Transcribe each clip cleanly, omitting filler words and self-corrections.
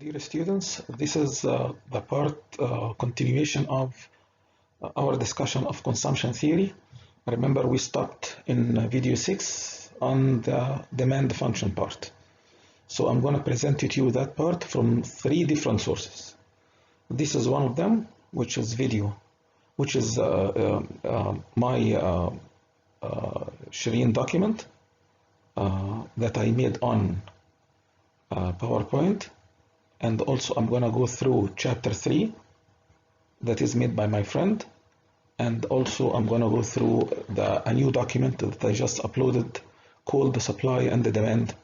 Dear students, this is the part continuation of our discussion of consumption theory. Remember, we stopped in video 6 on the demand function part. So I'm going to present to you that part from 3 different sources. This is one of them, which is video, which is my Sherin document that I made on PowerPoint. And also I'm going to go through chapter 3 that is made by my friend, and also I'm going to go through a new document that I just uploaded called the supply and the demand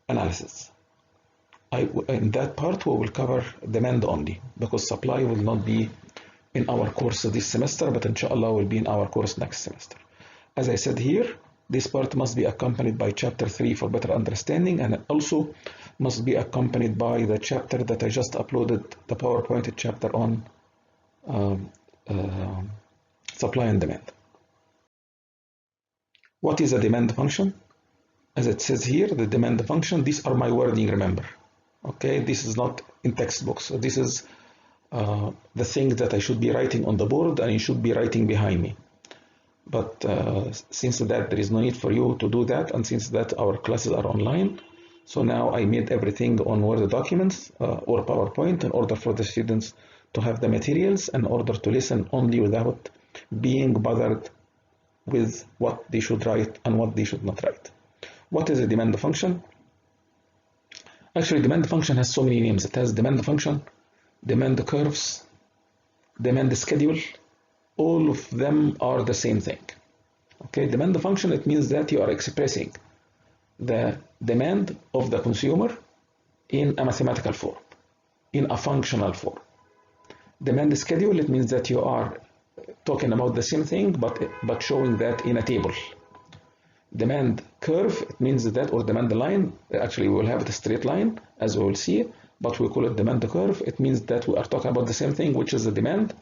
analysis. In that part we will cover demand only, because supply will not be in our course this semester, but inshallah will be in our course next semester. As I said here, this part must be accompanied by chapter 3 for better understanding, and it also must be accompanied by the chapter that I just uploaded, the PowerPoint chapter on supply and demand. What is a demand function? As it says here, the demand function, these are my wording, remember. Okay, this is not in textbooks. So this is the thing that I should be writing on the board and you should be writing behind me. But since that there is no need for you to do that, and since that our classes are online, so now I made everything on Word documents or PowerPoint in order for the students to have the materials, in order to listen only without being bothered with what they should write and what they should not write. What is a demand function? Actually, demand function has so many names. It has demand function, demand curves, demand schedule. All of them are the same thing. Okay, demand function, it means that you are expressing the demand of the consumer in a mathematical form, in a functional form. Demand schedule, it means that you are talking about the same thing but showing that in a table. Demand curve, it means that, or demand line, actually we will have the straight line as we will see, but we call it demand curve. It means that we are talking about the same thing, which is the demand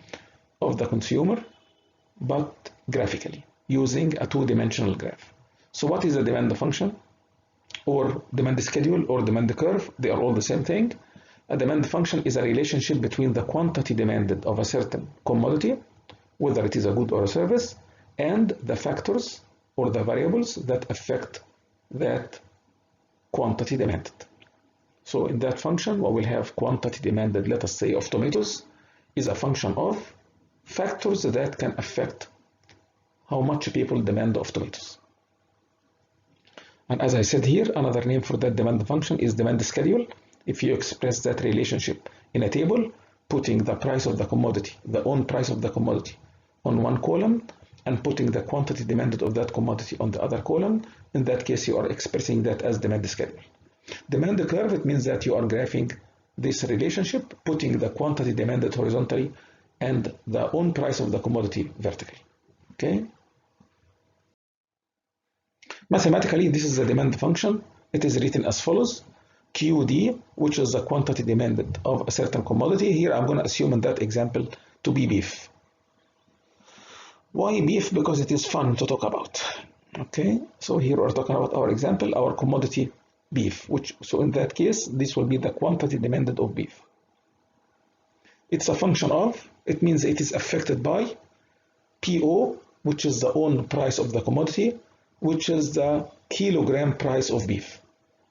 of the consumer, but graphically, using a two-dimensional graph. So what is a demand function, or demand schedule, or demand curve? They are all the same thing. A demand function is a relationship between the quantity demanded of a certain commodity, whether it is a good or a service, and the factors or the variables that affect that quantity demanded. So in that function, we will have quantity demanded, let us say, of tomatoes, is a function of factors that can affect how much people demand of tomatoes. And as I said here, another name for that demand function is demand schedule. If you express that relationship in a table, putting the price of the commodity, the own price of the commodity, on one column, and putting the quantity demanded of that commodity on the other column, in that case you are expressing that as demand schedule. Demand curve, it means that you are graphing this relationship, putting the quantity demanded horizontally and the own price of the commodity vertically. Okay? Mathematically, this is the demand function. It is written as follows: QD, which is the quantity demanded of a certain commodity. Here I'm going to assume in that example to be beef. Why beef? Because it is fun to talk about. Okay, so here we're talking about our example, our commodity beef, so in that case, this will be the quantity demanded of beef. It's a function of, it means it is affected by PO, which is the own price of the commodity, which is the kilogram price of beef.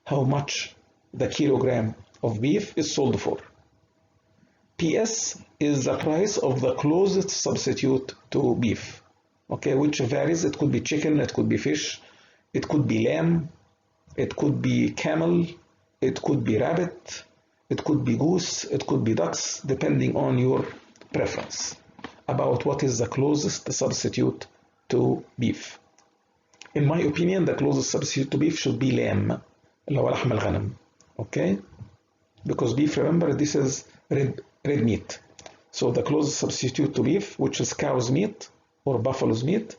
How much the kilogram of beef is sold for. PS is the price of the closest substitute to beef, okay, which varies. It could be chicken, it could be fish, it could be lamb, it could be camel, it could be rabbit, it could be goose, it could be ducks, depending on your preference about what is the closest substitute to beef. In my opinion, the closest substitute to beef should be lamb, اللي هو لحم الغنم. Okay, because beef, remember, this is red meat. So the closest substitute to beef, which is cow's meat or buffalo's meat,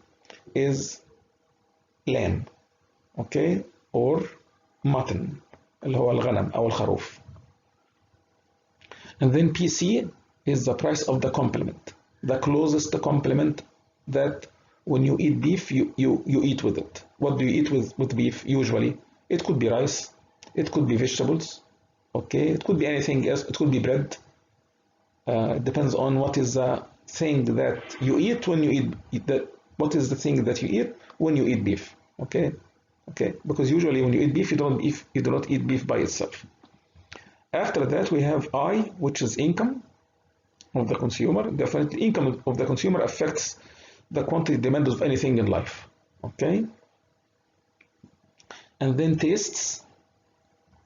is lamb. Okay, or mutton, اللي هو الغنم أو الخروف. And then PC is the price of the complement, the closest complement that when you eat beef, you eat with it. What do you eat with beef usually? It could be rice, it could be vegetables, Okay, it could be anything else. It could be bread. It depends on what is the thing that you eat when you eat that. What is the thing that you eat when you eat beef? Okay, okay. Because usually when you eat beef, you do not eat beef by itself. After that, we have I, which is income of the consumer. Definitely, income of the consumer affects the quantity demand of anything in life. Okay, and then tastes,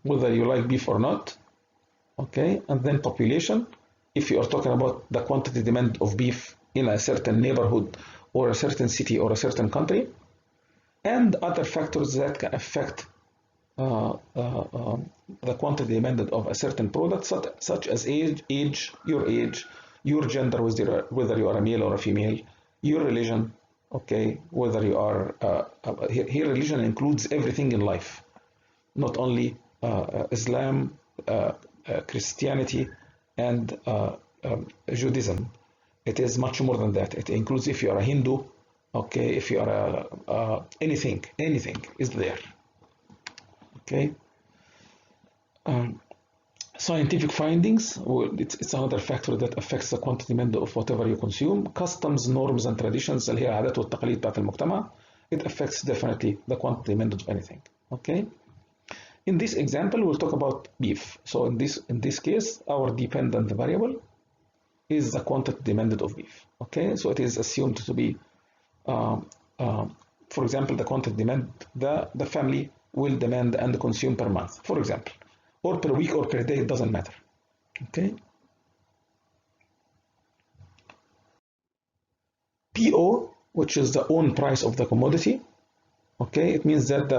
whether you like beef or not. Okay, and then population, if you are talking about the quantity demand of beef in a certain neighborhood or a certain city or a certain country, and other factors that can affect the quantity demanded of a certain product, such as age, your gender, whether you are a male or a female, your religion, okay, whether you are, here religion includes everything in life, not only Islam, Christianity, and Judaism. It is much more than that. It includes if you are a Hindu, okay, if you are anything is there. Okay. Scientific findings, well, it's another factor that affects the quantity demand of whatever you consume. Customs, norms and traditions اللي هي العادات والتقاليد بتاعت المجتمع. It affects definitely the quantity demand of anything. Okay. In this example, we'll talk about beef. So in this case, our dependent variable is the quantity demanded of beef. Okay, so it is assumed to be, for example, the quantity demand the family will demand and consume per month, for example, or per week or per day, it doesn't matter. Okay. PO, which is the own price of the commodity. Okay, it means that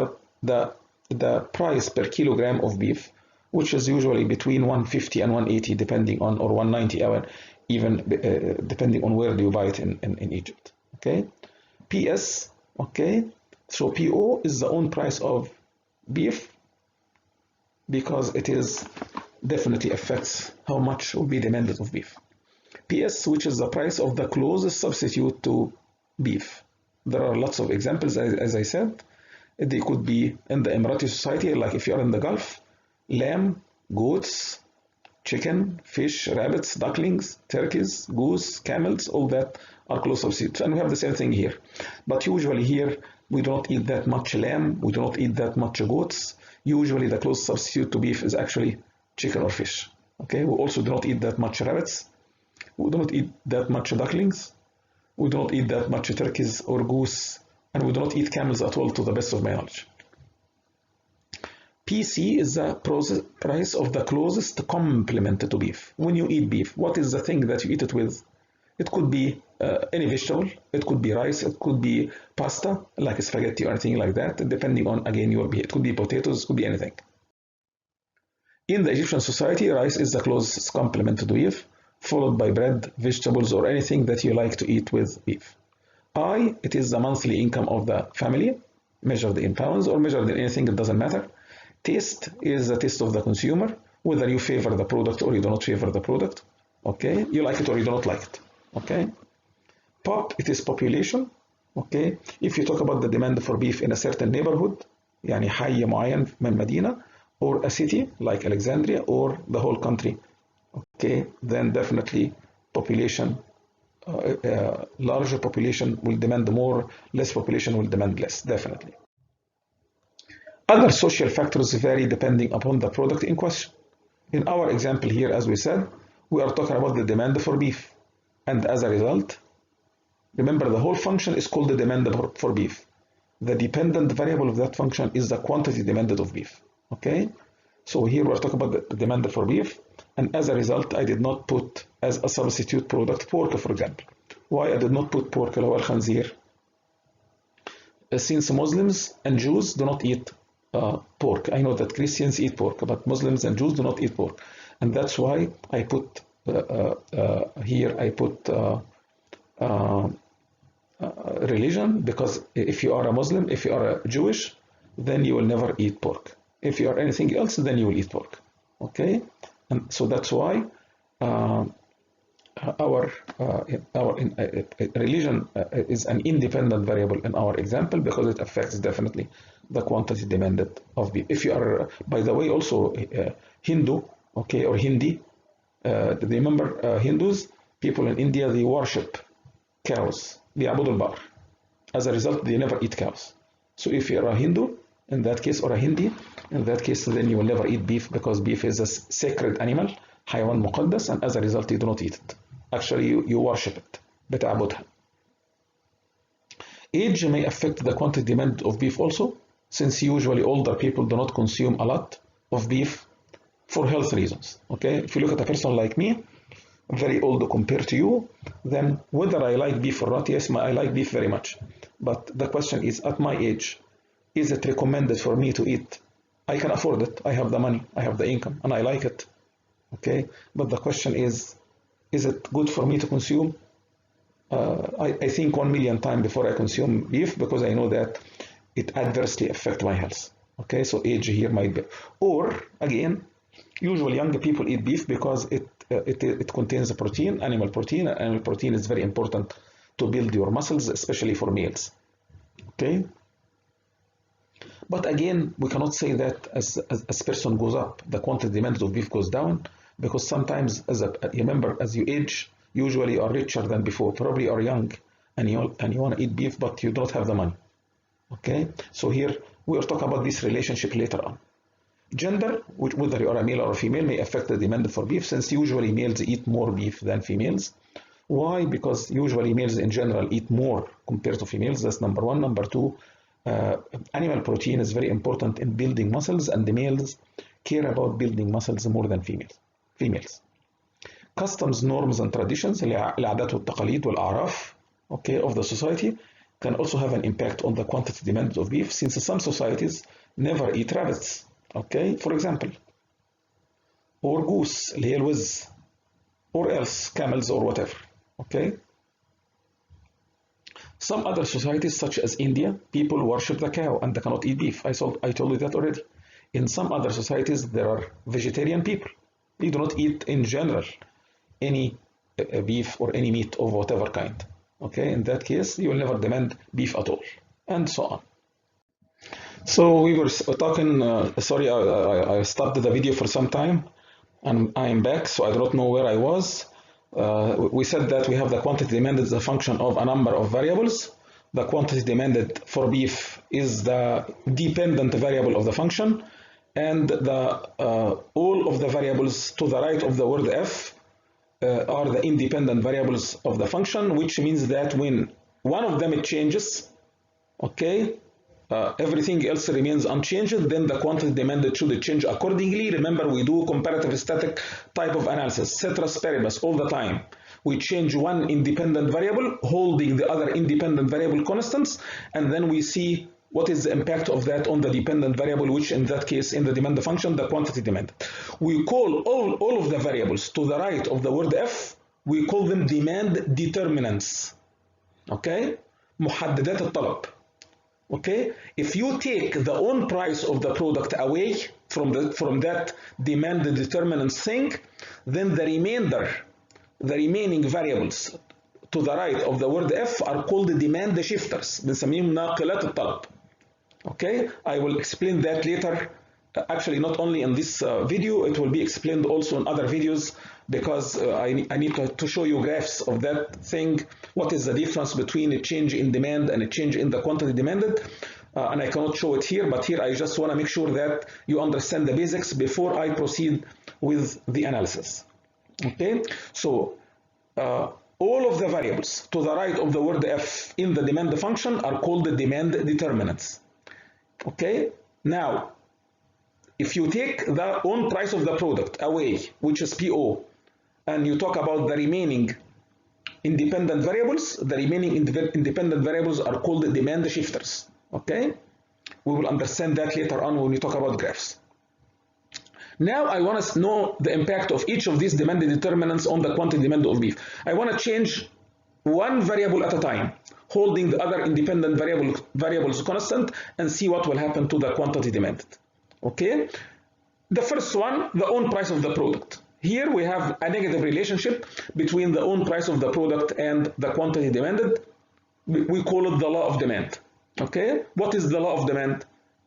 the price per kilogram of beef, which is usually between 150 and 180, depending on, or 190, even depending on where do you buy it in Egypt. Okay, PS. Okay, so PO is the own price of beef because it is definitely affects how much will be demanded of beef. PS, which is the price of the closest substitute to beef. There are lots of examples, as I said. They could be in the Emirati society, like if you are in the Gulf, lamb, goats, chicken, fish, rabbits, ducklings, turkeys, goose, camels, all that are close substitutes. And we have the same thing here. But usually here, we do not eat that much lamb, we do not eat that much goats. Usually the close substitute to beef is actually chicken or fish. Okay, we also do not eat that much rabbits, we do not eat that much ducklings, we do not eat that much turkeys or goose, and we do not eat camels at all, to the best of my knowledge. PC is the price of the closest complement to beef. When you eat beef, what is the thing that you eat it with? It could be any vegetable, it could be rice, it could be pasta, like spaghetti or anything like that, depending on, again, your beef. It could be potatoes, it could be anything. In the Egyptian society, rice is the closest complement to beef, followed by bread, vegetables, or anything that you like to eat with beef. I, it is the monthly income of the family, measured in pounds or measured in anything, it doesn't matter. Taste is the taste of the consumer, whether you favor the product or you do not favor the product. Okay, you like it or you do not like it. Okay. Pop, it is population. Okay, if you talk about the demand for beef in a certain neighborhood, يعني حي معين من مدينة, or a city like Alexandria, or the whole country, okay, then definitely population, larger population will demand more, less population will demand less, definitely. Other social factors vary depending upon the product in question. In our example here, as we said, we are talking about the demand for beef, and as a result, remember the whole function is called the demand for beef. The dependent variable of that function is the quantity demanded of beef. Okay, so here we're talking about the demand for beef, and as a result, I did not put as a substitute product pork, for example. Why I did not put pork? اللي هو الخنزير. Since Muslims and Jews do not eat pork. I know that Christians eat pork, but Muslims and Jews do not eat pork, and that's why I put here. I put religion, because if you are a Muslim, if you are a Jewish, then you will never eat pork. If you are anything else, then you will eat pork. Okay, and so that's why our religion is an independent variable in our example, because it affects definitely the quantity demanded of beef. If you are, by the way, also Hindu, okay, or Hindi, remember Hindus, people in India, they worship cows, بيعبدوا البقر. As a result, they never eat cows. So if you're a Hindu, in that case, or a Hindi, in that case, then you will never eat beef because beef is a sacred animal, حيوان مقدس, and as a result, you do not eat it. Actually, you worship it. بتعبدها. Age may affect the quantity demand of beef also, since usually older people do not consume a lot of beef for health reasons. Okay, if you look at a person like me, very old compared to you, then whether I like beef or not, yes, I like beef very much. But the question is, at my age, is it recommended for me to eat? I can afford it. I have the money, I have the income, and I like it. Okay, but the question is it good for me to consume? I think 1 million times before I consume beef, because I know that it adversely affects my health. Okay, so age here might be. Or again, usually young people eat beef because it contains a protein, animal protein, and animal protein is very important to build your muscles, especially for males. Okay, but again, we cannot say that as person goes up, the quantity demanded of beef goes down, because sometimes, remember, as you age, usually you are richer than before, probably you are young, and you want to eat beef, but you don't have the money. Okay, so here we will talk about this relationship later on. Gender, whether you are a male or a female, may affect the demand for beef, since usually males eat more beef than females. Why? Because usually males in general eat more compared to females. That's number one. Number two, animal protein is very important in building muscles, and the males care about building muscles more than females. Customs, norms, and traditions, العادات والتقاليد والأعراف, okay, of the society, can also have an impact on the quantity demanded of beef, since some societies never eat rabbits, okay, for example, or goose, اللي هي الوز, or else camels or whatever, okay. Some other societies, such as India, people worship the cow and they cannot eat beef. I told you that already. In some other societies, there are vegetarian people. They do not eat in general any beef or any meat of whatever kind. Okay, in that case, you will never demand beef at all, and so on. So we were talking, sorry, I stopped the video for some time, and I'm back, so I don't know where I was. We said that we have the quantity demanded as a function of a number of variables. The quantity demanded for beef is the dependent variable of the function, and all of the variables to the right of the word f are the independent variables of the function, which means that when one of them changes, okay, everything else remains unchanged, then the quantity demanded should change accordingly. Remember, we do comparative static type of analysis, ceteris paribus, all the time. We change one independent variable, holding the other independent variable constants, and then we see what is the impact of that on the dependent variable, which in that case, in the demand function, the quantity demanded. We call all of the variables to the right of the word f, we call them demand determinants. Okay? محددات الطلب. Okay? If you take the own price of the product away from that demand determinant thing, then the remaining variables to the right of the word f are called demand shifters. بنسميهم ناقلات الطلب. Okay, I will explain that later. Actually, not only in this video, it will be explained also in other videos, because I need to show you graphs of that thing. What is the difference between a change in demand and a change in the quantity demanded? And I cannot show it here, but here I just want to make sure that you understand the basics before I proceed with the analysis. Okay, so all of the variables to the right of the word f in the demand function are called the demand determinants. Okay, now if you take the own price of the product away, which is PO, and you talk about the remaining independent variables, the remaining independent variables are called demand shifters. Okay, we will understand that later on when we talk about graphs. Now I want to know the impact of each of these demand determinants on the quantity demand of beef. I want to change one variable at a time, holding the other independent variables constant, and see what will happen to the quantity demanded. Okay, the first one, the own price of the product. Here we have a negative relationship between the own price of the product and the quantity demanded. We call it the law of demand. Okay, what is the law of demand?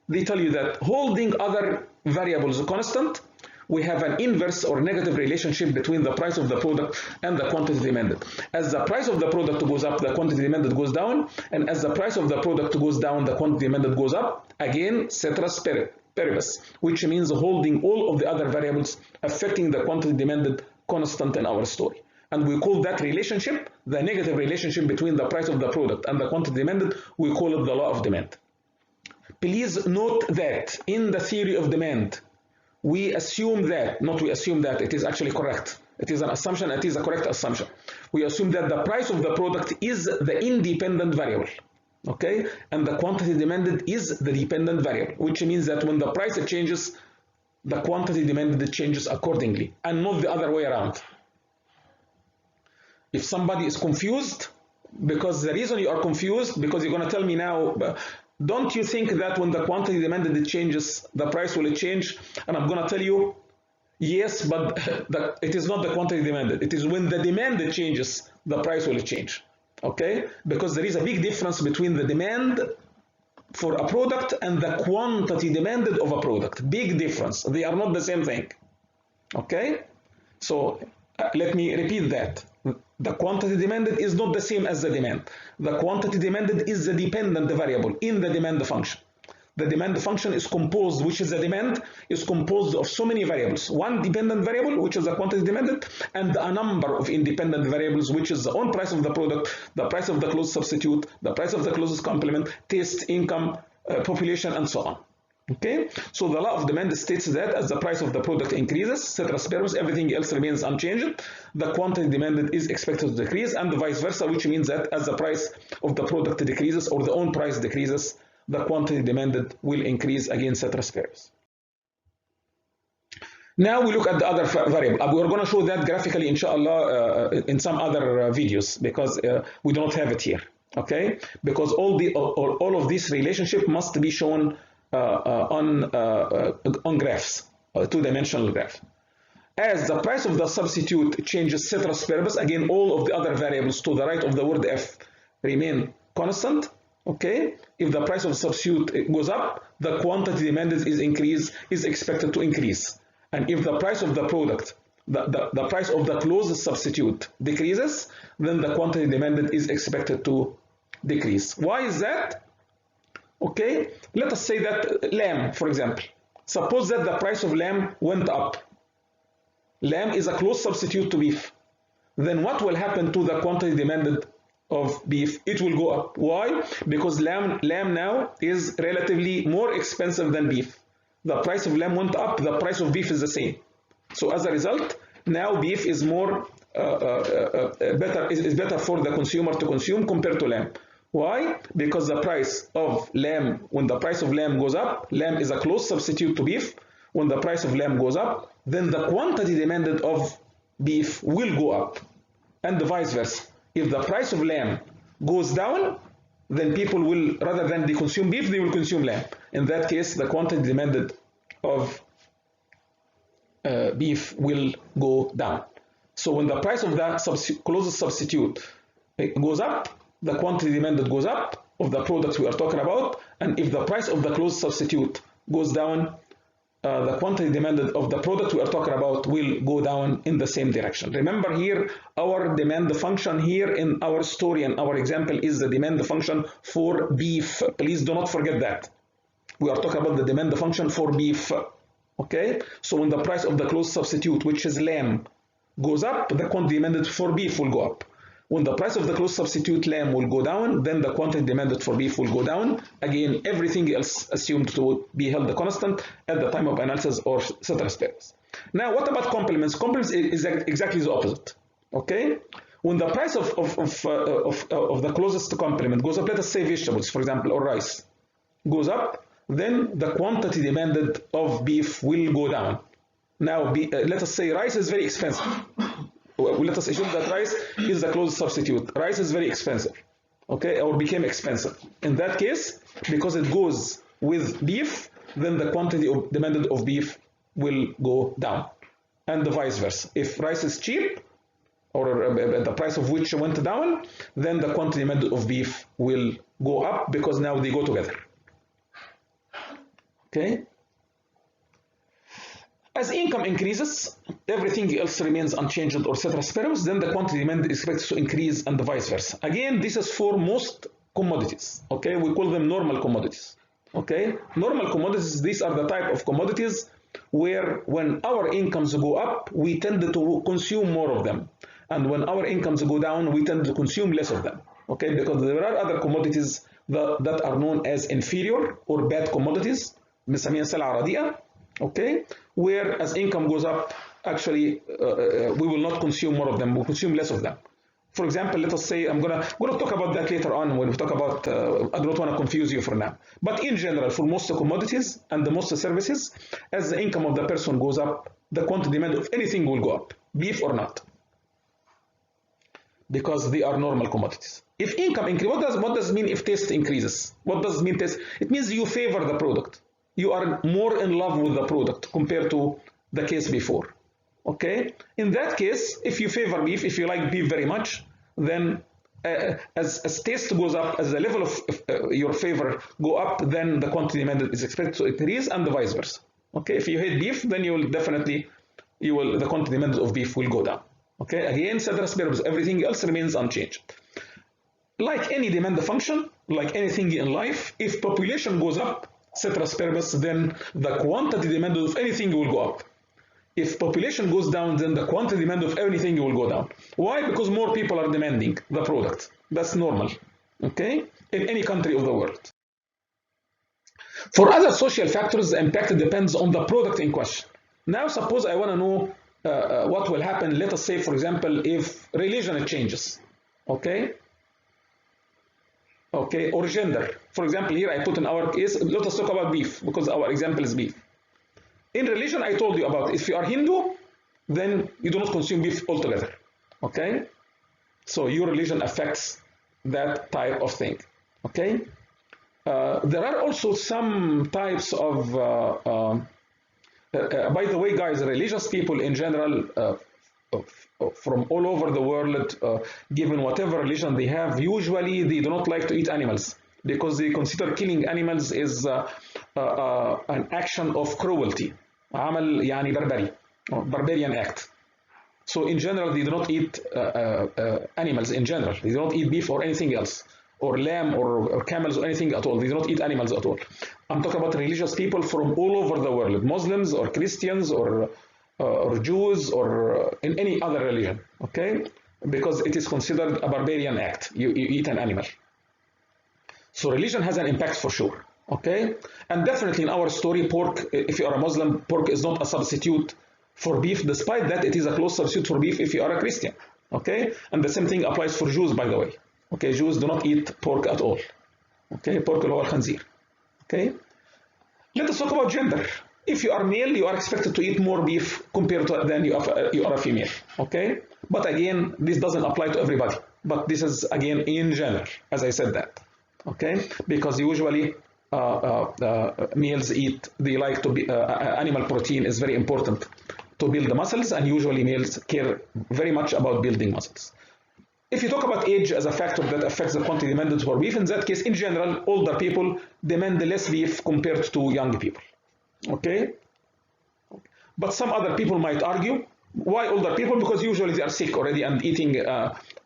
they tell you that holding other variables constant, we have an inverse or negative relationship between the price of the product and the quantity demanded. As the price of the product goes up, the quantity demanded goes down, and as the price of the product goes down, the quantity demanded goes up. Again, ceteris paribus, which means holding all of the other variables affecting the quantity demanded constant in our story. And we call that relationship, the negative relationship between the price of the product and the quantity demanded, we call it the law of demand. Please note that in the theory of demand, we assume that, not we assume that, it is actually correct. It is an assumption, it is a correct assumption. We assume that the price of the product is the independent variable, okay? And the quantity demanded is the dependent variable, which means that when the price changes, the quantity demanded changes accordingly, and not the other way around. If somebody is confused, because the reason you are confused, because you're going to tell me now, don't you think that when the quantity demanded changes, the price will change? And I'm going to tell you, yes, but it is not the quantity demanded. It is when the demand changes, the price will change. Okay? Because there is a big difference between the demand for a product and the quantity demanded of a product. Big difference. They are not the same thing. Okay? So let me repeat that. The quantity demanded is not the same as the demand. The quantity demanded is the dependent variable in the demand function. The demand function is composed, which is the demand, is composed of so many variables. One dependent variable, which is the quantity demanded, and a number of independent variables, which is the own price of the product, the price of the closest substitute, the price of the closest complement, taste, income, population, and so on. Okay, so the law of demand states that as the price of the product increases, ceteris paribus, everything else remains unchanged, the quantity demanded is expected to decrease, and vice versa, which means that as the price of the product decreases or the own price decreases, the quantity demanded will increase, again, ceteris paribus. Now we look at the other variable. We're going to show that graphically, inshallah, in some other videos, because we don't have it here. Okay, because all of this relationship must be shown on graphs, two-dimensional graph. As the price of the substitute changes ceteris paribus, again, all of the other variables to the right of the word f remain constant. Okay, if the price of the substitute goes up, the quantity demanded is expected to increase. And if the price of the product, the price of the closest substitute decreases, then the quantity demanded is expected to decrease. Why is that? Okay, let us say that lamb, for example. Suppose that the price of lamb went up. Lamb is a close substitute to beef. Then what will happen to the quantity demanded of beef? It will go up. Why? Because lamb now is relatively more expensive than beef. The price of lamb went up, the price of beef is the same. So as a result, now beef is more better for the consumer to consume compared to lamb. Why? Because the price of lamb, when the price of lamb goes up, lamb is a close substitute to beef. When the price of lamb goes up, then the quantity demanded of beef will go up, and vice versa. If the price of lamb goes down, then people will, rather than they consume beef, they will consume lamb. In that case, the quantity demanded of beef will go down. So when the price of that closest substitute goes up, the quantity demanded goes up of the products we are talking about, and if the price of the closest substitute goes down, the quantity demanded of the product we are talking about will go down in the same direction. Remember here, our demand function here in our story and our example is the demand function for beef. Please do not forget that. We are talking about the demand function for beef. Okay? So when the price of the closest substitute, which is lamb, goes up, the quantity demanded for beef will go up. When the price of the close substitute lamb will go down, then the quantity demanded for beef will go down. Again, everything else assumed to be held constant at the time of analysis or ceteris paribus. Now, what about complements? Complements is exactly the opposite. Okay? When the price of the closest complement goes up, let us say vegetables, for example, or rice, goes up, then the quantity demanded of beef will go down. Now, let us say rice is very expensive. Let us assume that rice is the closest substitute. Rice is very expensive, okay, or became expensive. In that case, because it goes with beef, then the quantity demanded of beef will go down, and the vice versa. If rice is cheap, or the price of which went down, then the quantity demanded of beef will go up because now they go together. Okay. As income increases, everything else remains unchanged or ceteris paribus, then the quantity demand is expected to increase and vice versa. Again, this is for most commodities. Okay, we call them normal commodities. Okay, normal commodities, these are the type of commodities where when our incomes go up, we tend to consume more of them. And when our incomes go down, we tend to consume less of them. Okay, because there are other commodities that are known as inferior or bad commodities, بنسميها سلعة رديئة. Okay, where as income goes up, actually we will not consume more of them, we'll consume less of them. For example, let us say, I'm gonna talk about that later on when we talk about, I don't want to confuse you for now. But in general, for most commodities and the most services, as the income of the person goes up, the quantity demand of anything will go up, beef or not, because they are normal commodities. If income increases, what does it mean if taste increases? What does it mean taste? It means you favor the product. You are more in love with the product compared to the case before. Okay? In that case, if you favor beef, if you like beef very much, then as taste goes up, as the level of your favor go up, then the quantity demanded is expected to increase and the vice versa. Okay? If you hate beef, then you will definitely, the quantity demanded of beef will go down. Okay? Again, ceteris paribus, everything else remains unchanged. Like any demand function, like anything in life, if population goes up, ceteris paribus, then the quantity demanded of anything will go up. If population goes down, then the quantity demand of anything will go down. Why? Because more people are demanding the product. That's normal, okay? In any country of the world. For other social factors, the impact depends on the product in question. Now, suppose I want to know what will happen, let us say, for example, if religion changes, okay? Okay, or gender. For example, here I put in our case, let us talk about beef, because our example is beef. In religion, I told you about, if you are Hindu, then you do not consume beef altogether, okay? So your religion affects that type of thing, okay? There are also some types of, by the way, guys, religious people in general, from all over the world, given whatever religion they have, usually they do not like to eat animals because they consider killing animals is an action of cruelty. عمل يعني بربري, barbarian act. So in general, they do not eat animals in general. They do not eat beef or anything else, or lamb or camels or anything at all. They do not eat animals at all. I'm talking about religious people from all over the world, Muslims or Christians or Jews or in any other religion, okay? Because it is considered a barbarian act. You eat an animal. So religion has an impact for sure, okay? And definitely in our story, pork, if you are a Muslim, pork is not a substitute for beef, despite that it is a close substitute for beef if you are a Christian, okay? And the same thing applies for Jews, by the way. Okay, Jews do not eat pork at all. Okay, pork اللي هو الخنزير. Okay? Let us talk about gender. If you are male, you are expected to eat more beef compared to than you are a female. Okay? But again, this doesn't apply to everybody. But this is again in general, as I said that. Okay? Because usually males eat, they like to be, animal protein is very important to build the muscles, and usually males care very much about building muscles. If you talk about age as a factor that affects the quantity demanded for beef, in that case, in general, older people demand less beef compared to young people. Okay? But some other people might argue, why older people? Because usually they are sick already and eating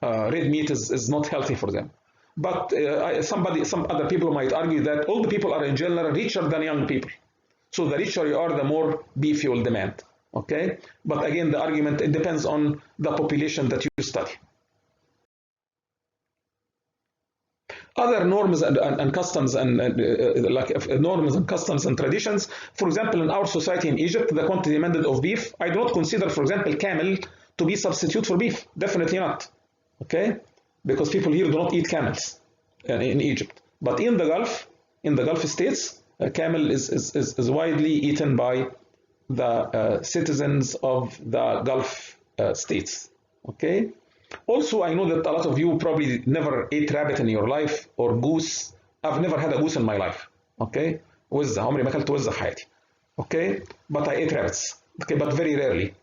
red meat is not healthy for them. But some other people might argue that older people are in general richer than young people. So the richer you are, the more beef you will demand. Okay? But again, the argument, it depends on the population that you study. Other norms and customs and like norms and customs and traditions. For example, in our society in Egypt, the quantity demanded of beef, I do not consider, for example, camel to be substitute for beef. Definitely not. Okay? Because people here do not eat camels in Egypt. But in the Gulf states, camel is widely eaten by the citizens of the Gulf states. Okay? Also, I know that a lot of you probably never ate rabbit in your life or goose. I've never had a goose in my life. Okay? وزة, عمري ما أكلت وزة في حياتي. Okay? But I ate rabbits. Okay? But very rarely.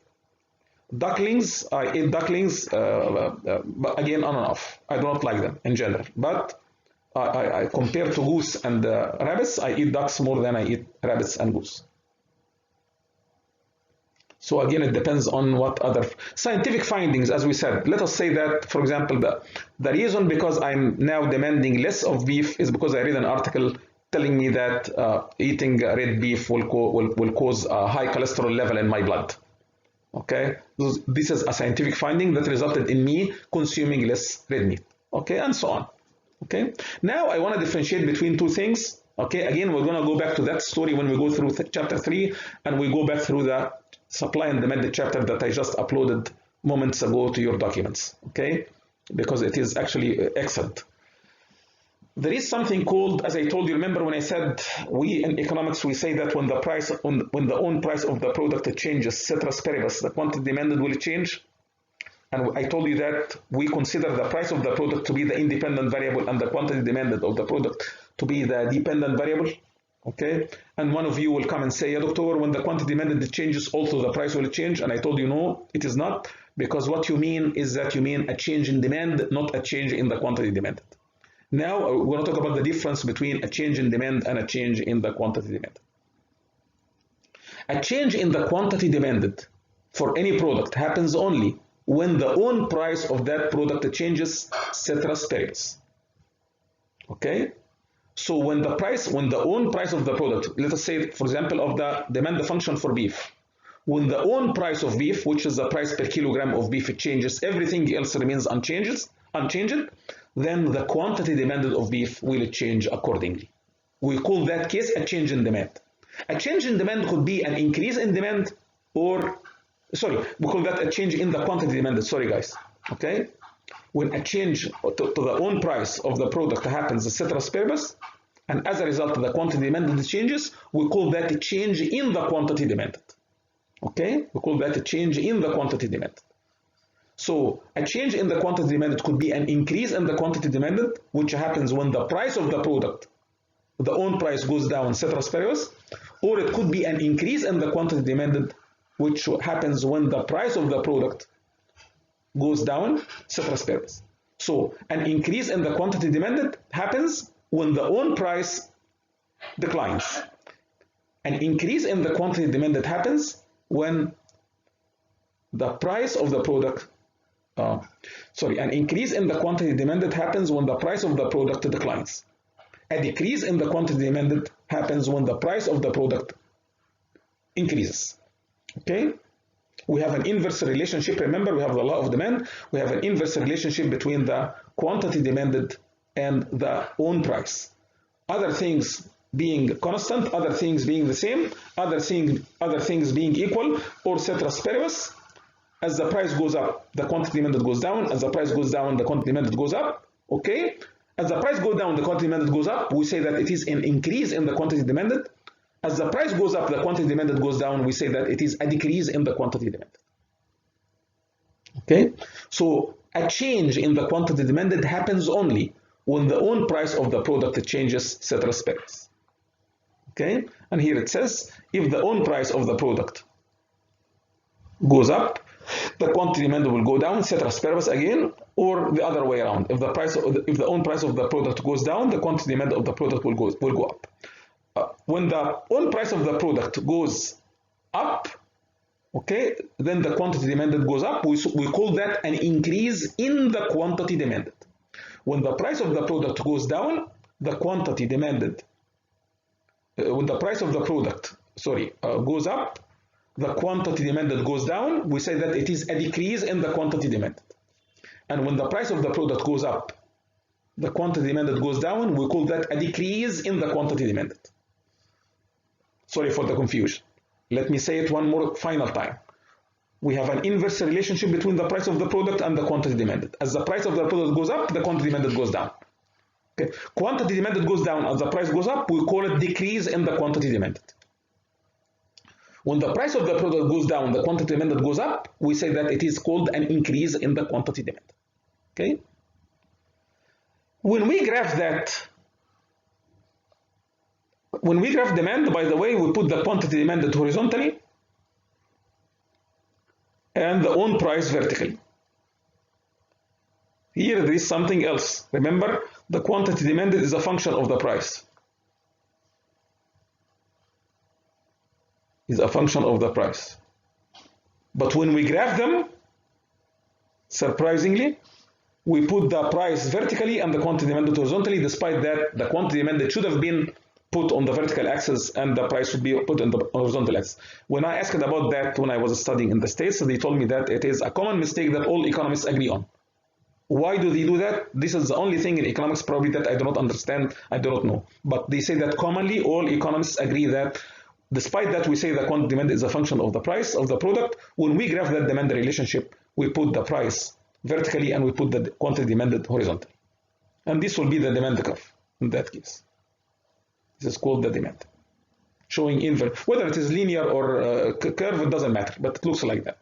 Ducklings, I ate ducklings, but again on and off. I do not like them in general. But compared to goose and rabbits, I eat ducks more than I eat rabbits and goose. So again, it depends on what other scientific findings, as we said. Let us say that, for example, the reason because I'm now demanding less of beef is because I read an article telling me that eating red beef will cause a high cholesterol level in my blood. Okay, this is a scientific finding that resulted in me consuming less red meat. Okay, and so on. Okay, now I want to differentiate between two things. Okay, again, we're going to go back to that story when we go through chapter 3 and we go back through the supply and demand chapter that I just uploaded moments ago to your documents. Okay, because it is actually excellent. There is something called, as I told you, remember when I said we in economics, we say that when the own price of the product changes, ceteris paribus, the quantity demanded will change. And I told you that we consider the price of the product to be the independent variable and the quantity demanded of the product to be the dependent variable. Okay, and one of you will come and say, yeah, doctor, when the quantity demanded changes, also the price will change. And I told you, no, it is not, because what you mean is that you mean a change in demand, not a change in the quantity demanded. Now we're going to talk about the difference between a change in demand and a change in the quantity demanded. A change in the quantity demanded for any product happens only when the own price of that product changes, ceteris paribus. Okay? So when the own price of the product, let us say, for example, of the demand function for beef, when the own price of beef, which is the price per kilogram of beef, it changes, everything else remains unchanged, then the quantity demanded of beef will change accordingly. We call that case a change in demand. A change in demand could be an increase in demand or, we call that a change in the quantity demanded, guys, okay? When a change to the own price of the product happens, ceteris paribus, and as a result the quantity demanded changes, we call that a change in the quantity demanded, okay? We call that a change in the quantity demanded. So a change in the quantity demanded could be an increase in the quantity demanded, which happens when the price of the product, the own price, goes down, ceteris paribus, or it could be an increase in the quantity demanded, which happens when the price of the product goes down, ceteris paribus. So an increase in the quantity demanded happens when the own price declines. An increase in the quantity demanded happens when the price of the product an increase in the quantity demanded happens when the price of the product declines. A decrease in the quantity demanded happens when the price of the product increases. Okay? We have an inverse relationship. Remember, we have the law of demand. We have an inverse relationship between the quantity demanded and the own price. Other things being constant, other things being the same, other things being equal, or ceteris paribus. As the price goes up, the quantity demanded goes down. As the price goes down, the quantity demanded goes up. Okay? As the price goes down, the quantity demanded goes up. We say that it is an increase in the quantity demanded. As the price goes up, the quantity demanded goes down. We say that it is a decrease in the quantity demanded. Okay? So a change in the quantity demanded happens only when the own price of the product changes, ceteris paribus. Okay? And here it says, if the own price of the product goes up, the quantity demanded will go down, ceteris paribus again, or the other way around. If the own price of the product goes down, the quantity demanded of the product will go up. When the own price of the product goes up, okay, then the quantity demanded goes up. We call that an increase in the quantity demanded. When the price of the product goes down, the quantity demanded, when the price of the product, goes up, the quantity demanded goes down. We say that it is a decrease in the quantity demanded. And when the price of the product goes up, the quantity demanded goes down. We call that a decrease in the quantity demanded. Sorry for the confusion. Let me say it one more final time. We have an inverse relationship between the price of the product and the quantity demanded. As the price of the product goes up, the quantity demanded goes down. Okay. Quantity demanded goes down as the price goes up. We call it decrease in the quantity demanded. When the price of the product goes down, the quantity demanded goes up. We say that it is called an increase in the quantity demand. Okay? When we graph demand, by the way, we put the quantity demanded horizontally and the own price vertically. Here there is something else. Remember, the quantity demanded is a function of the price. Is a function of the price. But when we graph them, surprisingly, we put the price vertically and the quantity demanded horizontally, despite that the quantity demanded should have been put on the vertical axis and the price should be put on the horizontal axis. When I asked about that when I was studying in the States, they told me that it is a common mistake that all economists agree on. Why do they do that? This is the only thing in economics probably that I do not understand, I do not know. But they say that commonly all economists agree that despite that we say the quantity demanded is a function of the price of the product, when we graph that demand relationship, we put the price vertically and we put the quantity demanded horizontally. And this will be the demand curve in that case. This is called the demand. Showing invert, whether it is linear or curve, it doesn't matter, but it looks like that.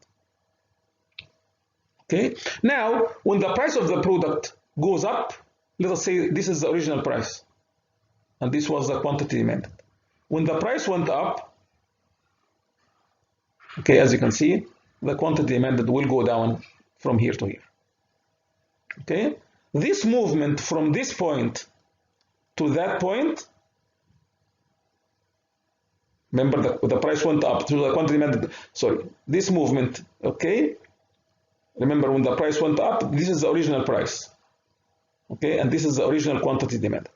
Okay. Now, when the price of the product goes up, let us say this is the original price, and this was the quantity demanded. When the price went up, okay, as you can see, the quantity demanded will go down from here to here. Okay, this movement from this point to that point, remember the price went up to the quantity demanded, sorry, this movement, okay, remember when the price went up, this is the original price, okay, and this is the original quantity demanded.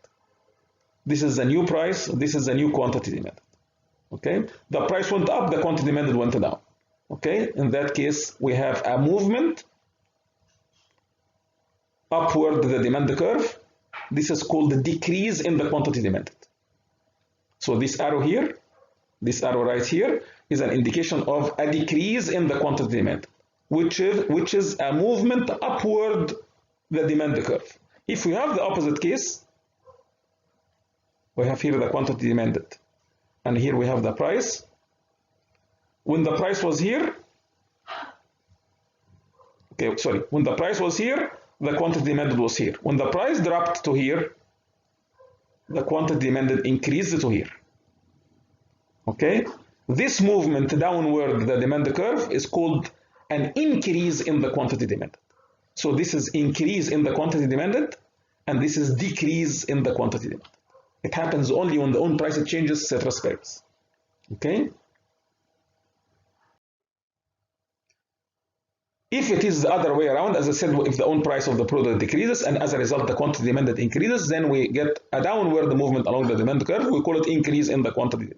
This is the new price, this is the new quantity demanded, okay. The price went up, the quantity demanded went down, okay. In that case, we have a movement upward the demand curve. This is called the decrease in the quantity demanded. So this arrow here, this arrow right here is an indication of a decrease in the quantity demand, which is a movement upward the demand curve. If we have the opposite case, we have here the quantity demanded, and here we have the price. When the price was here, okay, sorry, when the price was here, the quantity demanded was here. When the price dropped to here, the quantity demanded increased to here. Okay, this movement downward the demand curve is called an increase in the quantity demanded. So this is increase in the quantity demanded, and this is decrease in the quantity demanded. It happens only when the own price changes, ceteris paribus. Okay. If it is the other way around, as I said, if the own price of the product decreases and as a result the quantity demanded increases, then we get a downward movement along the demand curve. We call it increase in the quantity.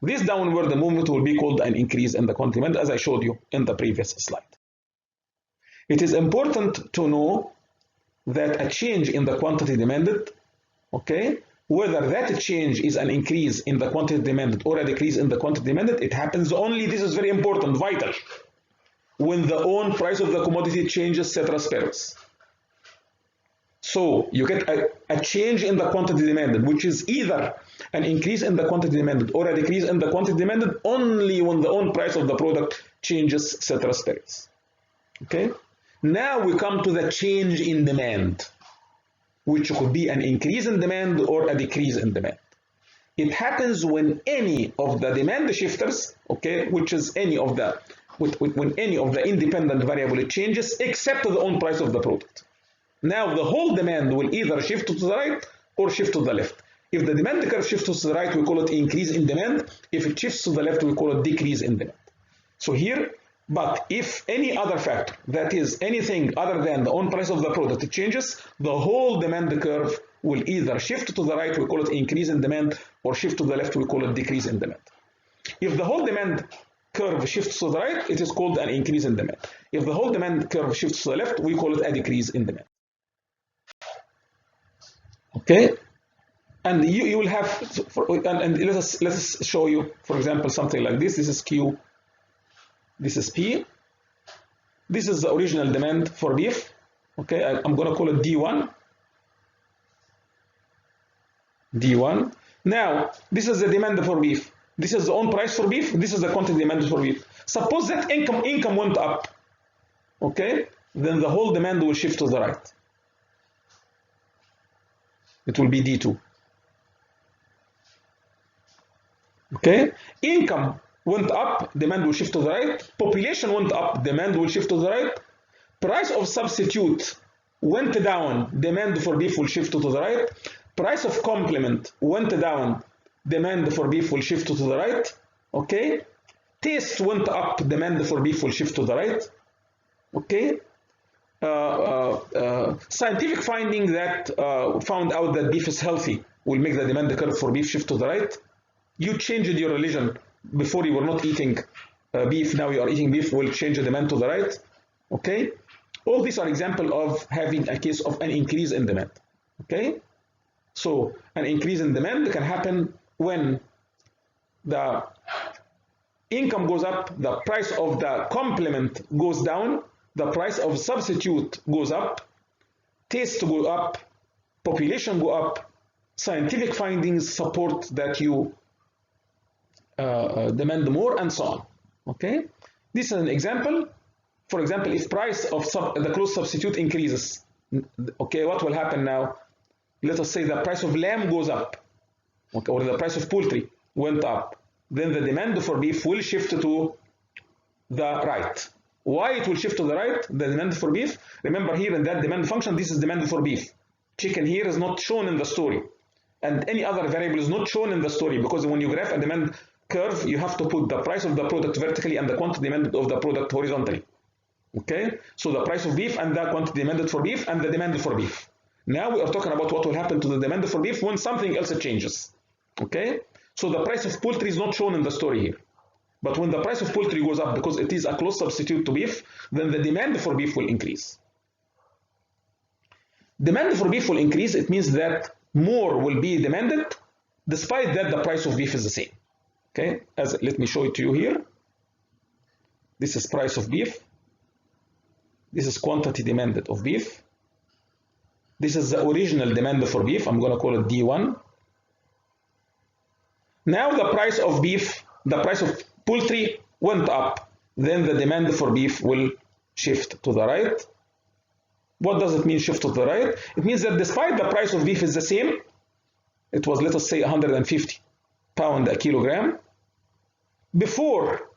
This downward movement will be called an increase in the quantity demand, as I showed you in the previous slide. It is important to know that a change in the quantity demanded, okay, whether that change is an increase in the quantity demanded or a decrease in the quantity demanded, it happens only, this is very important, vital, when the own price of the commodity changes, ceteris paribus. So you get a change in the quantity demanded, which is either an increase in the quantity demanded or a decrease in the quantity demanded only when the own price of the product changes, ceteris paribus. Okay? Now we come to the change in demand, which could be an increase in demand or a decrease in demand. It happens when any of the demand shifters, okay, which is any of the when any of the independent variable changes except the own price of the product. Now the whole demand will either shift to the right or shift to the left. If the demand curve shifts to the right, we call it increase in demand. If it shifts to the left, we call it decrease in demand. So here, but if any other factor, that is anything other than the own price of the product changes, the whole demand curve will either shift to the right, we call it increase in demand, or shift to the left, we call it decrease in demand. If the whole demand curve shifts to the right, it is called an increase in demand. If the whole demand curve shifts to the left, we call it a decrease in demand. Okay, and you will have, and let us show you, for example, something like this. This is Q, this is P. This is the original demand for beef. Okay, I'm going to call it D1. D1. Now, this is the demand for beef. This is the own price for beef. This is the quantity demanded for beef. Suppose that income went up. Okay, then the whole demand will shift to the right. It will be D2. Okay, income went up, demand will shift to the right. Population went up, demand will shift to the right. Price of substitute went down, demand for beef will shift to the right. Price of complement went down, demand for beef will shift to the right. Okay. Taste went up, demand for beef will shift to the right. Okay. Scientific finding that found out that beef is healthy will make the demand curve for beef shift to the right. You changed your religion. Before you were not eating beef, now you are eating beef, will change the demand to the right. Okay. All these are examples of having a case of an increase in demand. Okay. So an increase in demand can happen when the income goes up, the price of the complement goes down, the price of substitute goes up, taste go up, population go up, scientific findings support that you demand more, and so on. Okay, this is an example. For example, if price of the close substitute increases, okay, what will happen now? Let us say the price of lamb goes up, okay, or the price of poultry went up. Then the demand for beef will shift to the right. Why it will shift to the right? The demand for beef. Remember here in that demand function, this is demand for beef. Chicken here is not shown in the story. And any other variable is not shown in the story, because when you graph a demand curve, you have to put the price of the product vertically and the quantity demanded of the product horizontally. Okay, so the price of beef and the quantity demanded for beef and the demand for beef. Now we are talking about what will happen to the demand for beef when something else changes. Okay, so the price of poultry is not shown in the story here. But when the price of poultry goes up because it is a close substitute to beef, then the demand for beef will increase. Demand for beef will increase. It means that more will be demanded despite that the price of beef is the same. Okay, let me show it to you here. This is price of beef. This is quantity demanded of beef. This is the original demand for beef. I'm going to call it D1. Now the price of beef, the price of poultry went up. Then the demand for beef will shift to the right. What does it mean, shift to the right? It means that despite the price of beef is the same, it was, let us say, 150 pounds a kilogram. Before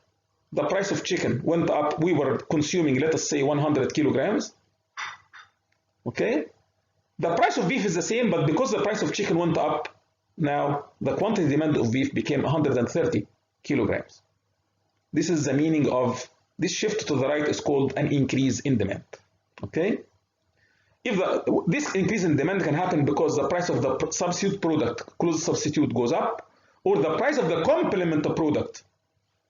the price of chicken went up, we were consuming, let us say, 100 kilograms. Okay? The price of beef is the same, but because the price of chicken went up, now the quantity demand of beef became 130 kilograms. This is the meaning of this shift to the right is called an increase in demand. Okay? If this increase in demand can happen because the price of the substitute product, close substitute, goes up, or the price of the complement product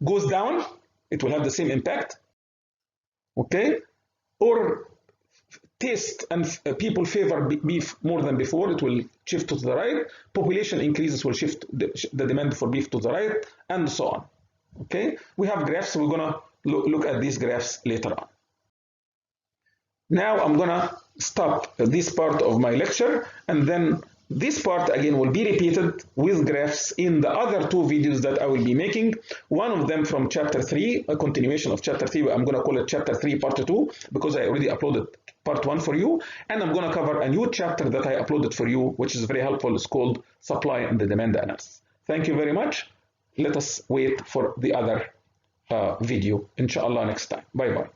goes down, it will have the same impact. Okay? Or taste and people favor beef more than before, it will shift to the right. Population increases will shift the demand for beef to the right, and so on. Okay? We have graphs. We're going to look at these graphs later on. Now I'm going to stop this part of my lecture, and then this part again will be repeated with graphs in the other two videos that I will be making. One of them from chapter 3, a continuation of chapter 3. I'm going to call it chapter 3 part 2 because I already uploaded part 1 for you. And I'm going to cover a new chapter that I uploaded for you, which is very helpful. It's called Supply and Demand Analysis. Thank you very much. Let us wait for the other video, inshallah, next time. Bye-bye.